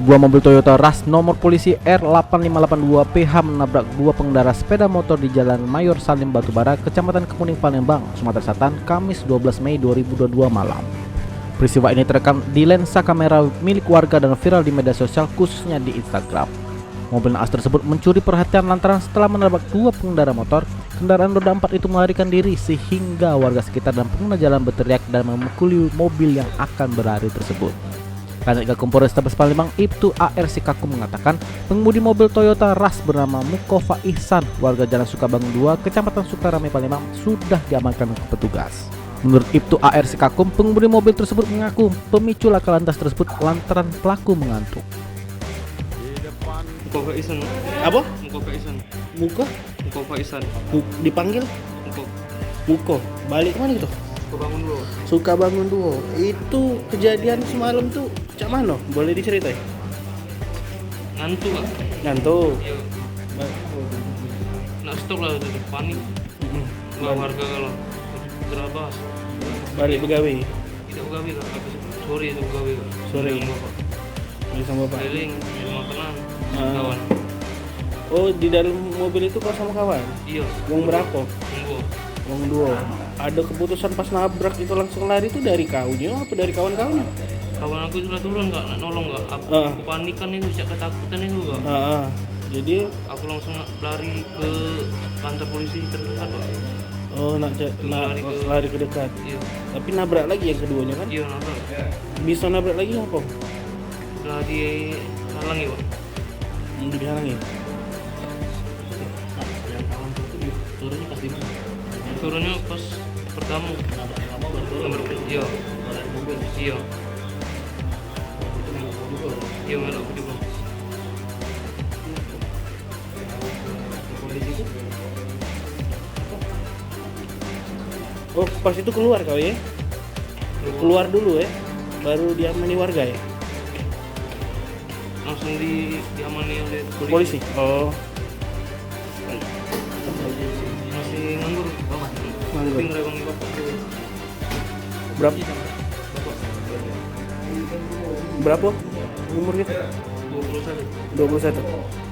Sebuah mobil Toyota Rush nomor polisi R8582PH menabrak dua pengendara sepeda motor di Jalan Mayor Salim Batubara, Kecamatan Kemuning, Palembang, Sumatera Selatan, Kamis 12 Mei 2022 malam. Peristiwa ini terekam di lensa kamera milik warga dan viral di media sosial, khususnya di Instagram. Mobil naas tersebut mencuri perhatian lantaran setelah menabrak dua pengendara motor, kendaraan roda 4 itu melarikan diri sehingga warga sekitar dan pengguna jalan berteriak dan memukuli mobil yang akan berlari tersebut. Kanit Gakum Polrestabes Palembang Ibtu ARC Kakum mengatakan pengemudi mobil Toyota Rush bernama Mukofa Ihsan warga Jalan Sukabangun 2, Kecamatan Sukarame, Palembang sudah diamankan ke petugas. Menurut Ibtu ARC Kakum, pengemudi mobil tersebut mengaku pemicu laka lantas tersebut lantaran pelaku mengantuk. Mukofa Ihsan. Apa? Mukofa Ihsan. Mukofa Ihsan. dipanggil Muko. Balik mana gitu? Kebangun dulu. Sukabangun 2. Itu kejadian semalam tuh cak mana? Boleh diceritain? Ngantuk kak. Ngantuk. Iya. Nak stok lah udah panik. Lah warga kalau gerabas. Balik begawe. Tidak begawi kak. Sore itu begawi kak. Sore. Dengan bapak. Beli sama bapak. Keliling di makanan. Kawan. Oh, di dalam mobil itu kau sama kawan? Iya. Wong berapa? Tunggu. Wong 2. Ada keputusan pas nabrak itu langsung lari itu dari kaunya apa dari kawan-kawan? Kawan aku sudah turun kak, nak nolong kak. Aku panikan itu, cak ketakutan itu kak. Jadi aku langsung lari ke kantor polisi terdekat kak. oh lari ke dekat. Iya. Tapi nabrak lagi yang keduanya kan? Iya nabrak. Bisa nabrak lagi apa? Udah dihalangi kak. Dihalangi. Turunnya pas di mana? Turunnya pas pertama. Iya. Iya. Iya melok juga. Oh, pas itu keluar kau ya? Keluar dulu ya? Baru diamani warga ya? Langsung diamani oleh Polisi? Oh. Masih nganggur. Nganggur. Tapi ngerebang bapak tuh. Berapa? Berapa umur kita? 21. 21.